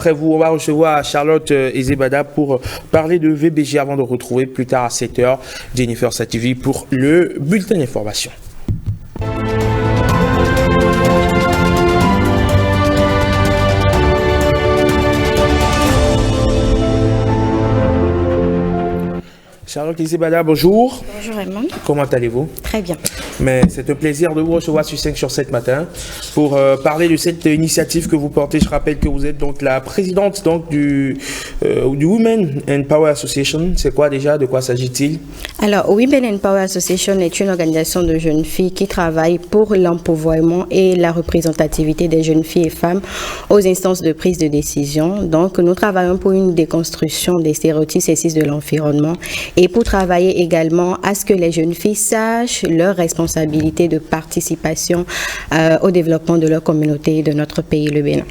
après vous, on va recevoir Charlotte Ezebada pour parler de VBG avant de retrouver plus tard à 7h Jennifer Sativi pour le bulletin d'information. Charlotte Ezebada, bonjour. Bonjour Raymond. Comment allez-vous? Très bien. Mais c'est un plaisir de vous recevoir sur 5 sur 7 matin pour parler de cette initiative que vous portez. Je rappelle que vous êtes donc la présidente donc, du Women and Power Association. C'est quoi déjà? De quoi s'agit-il? Alors, Women and Power Association est une organisation de jeunes filles qui travaille pour l'empouvoirment et la représentativité des jeunes filles et femmes aux instances de prise de décision. Donc, nous travaillons pour une déconstruction des stéréotypes sexistes de l'environnement et pour travailler également à ce que les jeunes filles sachent leurs responsabilités de participation au développement de leur communauté et de notre pays, le Bénin.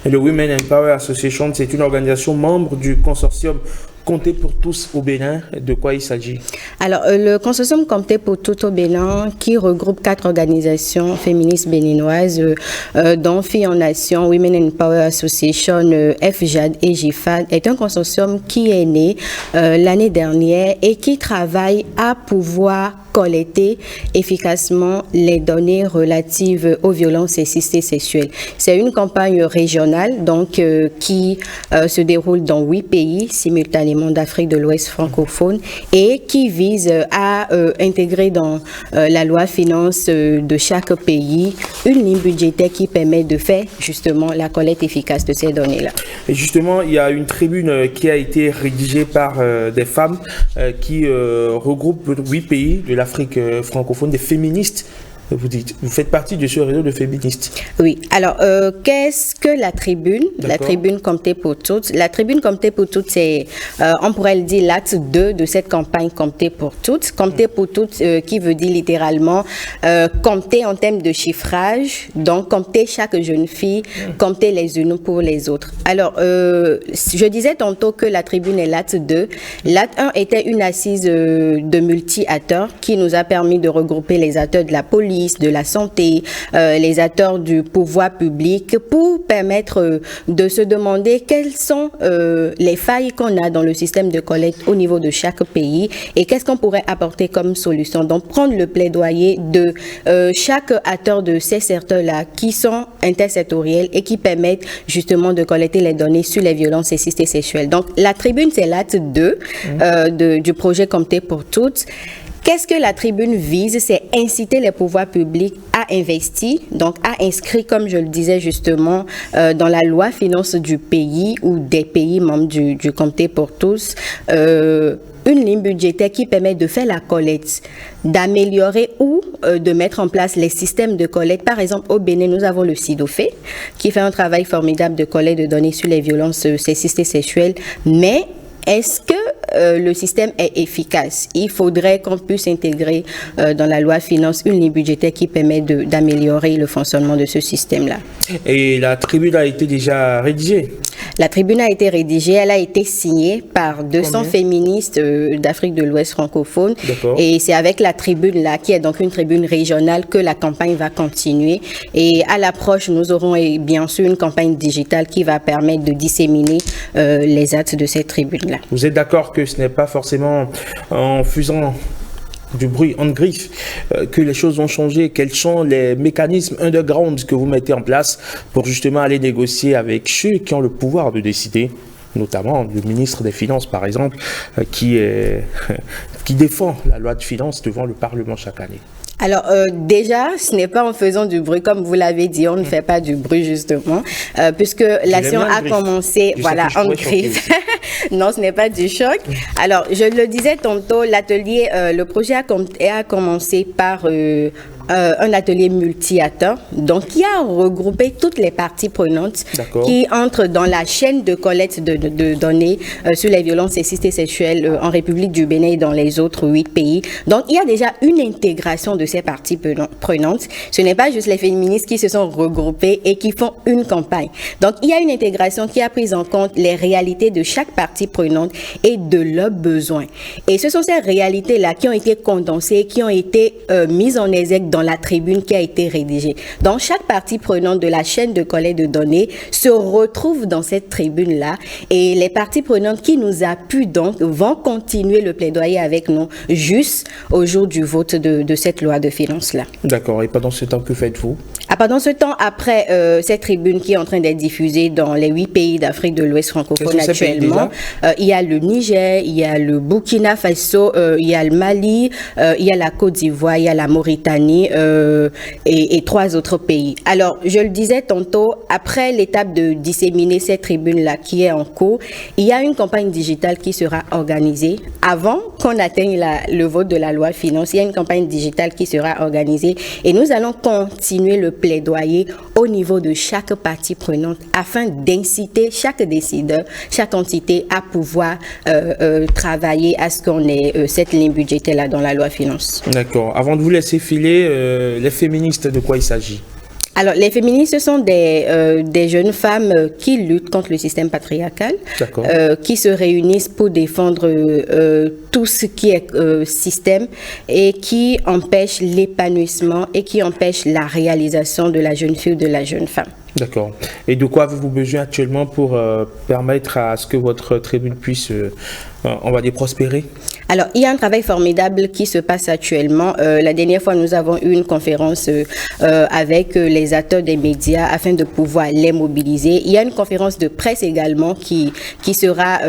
Le Women and Power Association, c'est une organisation membre du consortium Compter pour tous au Bénin. De quoi il s'agit? Alors, le consortium Compter pour tous au Bénin, qui regroupe 4 organisations féministes béninoises, dont Filles en Nation, Women in Power Association, FJAD et GIFAD, est un consortium qui est né l'année dernière et qui travaille à pouvoir collecter efficacement les données relatives aux violences sexistes et sexuelles. C'est une campagne régionale donc qui se déroule dans 8 pays simultanément d'Afrique de l'Ouest francophone et qui vise à intégrer dans la loi finance de chaque pays une ligne budgétaire qui permet de faire justement la collecte efficace de ces données-là. Et justement, il y a une tribune qui a été rédigée par des femmes qui regroupent 8 pays de l'Afrique francophone, des féministes. Vous faites partie de ce réseau de féministes. Oui. Alors, qu'est-ce que la tribune? La tribune Compter pour toutes. La tribune Compter pour toutes, c'est, on pourrait le dire, l'acte 2 de cette campagne Compter pour toutes. Compter pour toutes, qui veut dire littéralement compter en termes de chiffrage, donc compter chaque jeune fille, compter les unes pour les autres. Alors, je disais tantôt que la tribune est l'acte 2. L'acte 1 était une assise de multi-acteurs qui nous a permis de regrouper les acteurs de la police, de la santé, les acteurs du pouvoir public pour permettre de se demander quelles sont les failles qu'on a dans le système de collecte au niveau de chaque pays et qu'est-ce qu'on pourrait apporter comme solution. Donc prendre le plaidoyer de chaque acteur de ces secteurs-là qui sont intersectoriels et qui permettent justement de collecter les données sur les violences sexistes et sexuelles. Donc la tribune, c'est l'acte 2 du projet Compter pour toutes. Qu'est-ce que la tribune vise? C'est inciter les pouvoirs publics à investir, donc à inscrire, comme je le disais justement, dans la loi finance du pays ou des pays membres du Compter pour tous, une ligne budgétaire qui permet de faire la collecte, d'améliorer ou de mettre en place les systèmes de collecte. Par exemple, au Bénin, nous avons le CIDOFE qui fait un travail formidable de collecte de données sur les violences sexistes et sexuelles, mais est-ce que le système est efficace? Il faudrait qu'on puisse intégrer dans la loi finance une ligne budgétaire qui permet d'améliorer le fonctionnement de ce système-là. Et la tribune a été déjà rédigée? La tribune a été rédigée, elle a été signée par 200 féministes d'Afrique de l'Ouest francophone. Et c'est avec la tribune-là, qui est donc une tribune régionale, que la campagne va continuer. Et à l'approche, nous aurons bien sûr une campagne digitale qui va permettre de disséminer les actes de cette tribune-là. Vous êtes d'accord que ce n'est pas forcément en faisant du bruit en griffe que les choses vont changer? Quels sont les mécanismes underground que vous mettez en place pour justement aller négocier avec ceux qui ont le pouvoir de décider, notamment le ministre des Finances par exemple, qui défend la loi de finances devant le Parlement chaque année? Alors déjà, ce n'est pas en faisant du bruit, comme vous l'avez dit, on ne fait pas du bruit justement, puisque l'action a commencé, voilà, en griffe. Non, ce n'est pas du choc. Alors, je le disais tantôt, l'atelier, le projet a commencé par un atelier multi-acteurs, donc qui a regroupé toutes les parties prenantes qui entrent dans la chaîne de collecte de données sur les violences sexistes et sexuelles en République du Bénin et dans les autres 8 pays. Donc, il y a déjà une intégration de ces parties prenantes. Ce n'est pas juste les féministes qui se sont regroupées et qui font une campagne. Donc, il y a une intégration qui a pris en compte les réalités de chaque partie prenante et de leurs besoins. Et ce sont ces réalités-là qui ont été condensées, qui ont été mises en exergue dans dans la tribune qui a été rédigée. Donc, chaque partie prenante de la chaîne de collecte de données se retrouve dans cette tribune-là et les parties prenantes qui nous appuient donc vont continuer le plaidoyer avec nous juste au jour du vote de cette loi de finances-là. D'accord. Et pendant ce temps, que faites-vous? Pendant ce temps, après cette tribune qui est en train d'être diffusée dans les 8 pays d'Afrique de l'Ouest francophone actuellement, il y a le Niger, il y a le Burkina Faso, il y a le Mali, il y a la Côte d'Ivoire, il y a la Mauritanie et 3 autres pays. Alors, je le disais tantôt, après l'étape de disséminer cette tribune-là qui est en cours, il y a une campagne digitale qui sera organisée. Avant qu'on atteigne le vote de la loi finance, il y a une campagne digitale qui sera organisée et nous allons continuer le plaidoyer au niveau de chaque partie prenante afin d'inciter chaque décideur, chaque entité à pouvoir travailler à ce qu'on ait cette ligne budgétaire-là dans la loi finance. D'accord. Avant de vous laisser filer, les féministes, de quoi il s'agit? Alors, les féministes, ce sont des jeunes femmes qui luttent contre le système patriarcal, qui se réunissent pour défendre tout ce qui est système et qui empêche l'épanouissement et qui empêche la réalisation de la jeune fille ou de la jeune femme. D'accord. Et de quoi avez-vous besoin actuellement pour permettre à ce que votre tribune puisse, on va dire, prospérer? Alors, il y a un travail formidable qui se passe actuellement. La dernière fois, nous avons eu une conférence avec les acteurs des médias afin de pouvoir les mobiliser. Il y a une conférence de presse également qui sera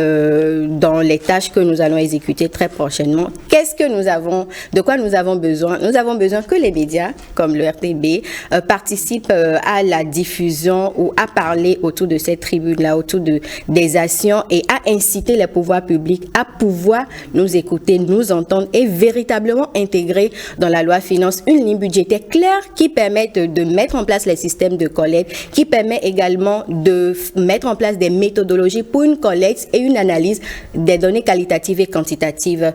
dans les tâches que nous allons exécuter très prochainement. De quoi nous avons besoin? Nous avons besoin que les médias, comme le RTB, participent à la diffusion ou à parler autour de cette tribune-là, autour des actions et à inciter les pouvoirs publics à pouvoir nous écouter, nous entendre et véritablement intégrer dans la loi finance une ligne budgétaire claire qui permette de mettre en place les systèmes de collecte, qui permet également de mettre en place des méthodologies pour une collecte et une analyse des données qualitatives et quantitatives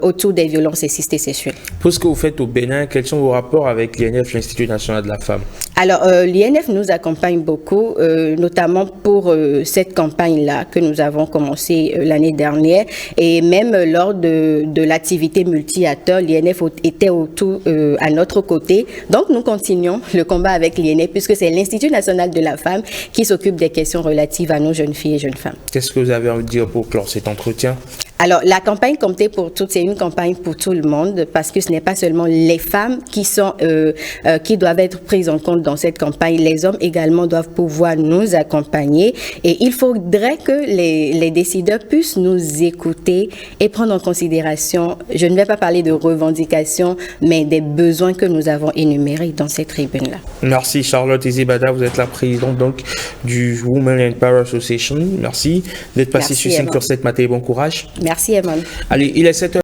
autour des violences sexistes et sexuelles. Pour ce que vous faites au Bénin, quels sont vos rapports avec l'INF, l'Institut national de la femme? Alors, l'INF nous accompagne beaucoup, notamment pour cette campagne-là que nous avons commencé l'année dernière. Et même lors de l'activité multi-acteurs, l'INF était à notre côté. Donc, nous continuons le combat avec l'INF puisque c'est l'Institut national de la femme qui s'occupe des questions relatives à nos jeunes filles et jeunes femmes. Qu'est-ce que vous avez envie de dire pour clore cet entretien? Alors, la campagne Compter pour toutes, c'est une campagne pour tout le monde parce que ce n'est pas seulement les femmes qui doivent être prises en compte dans cette campagne. Les hommes également doivent pouvoir nous accompagner et il faudrait que les décideurs puissent nous écouter et prendre en considération, je ne vais pas parler de revendications, mais des besoins que nous avons énumérés dans cette tribune-là. Merci Charlotte Ezebada, vous êtes la présidente donc du Women Power Association. Merci d'être passée sur 5 sur 7 matin. Bon courage. Merci, Eman. Allez, il est 7h.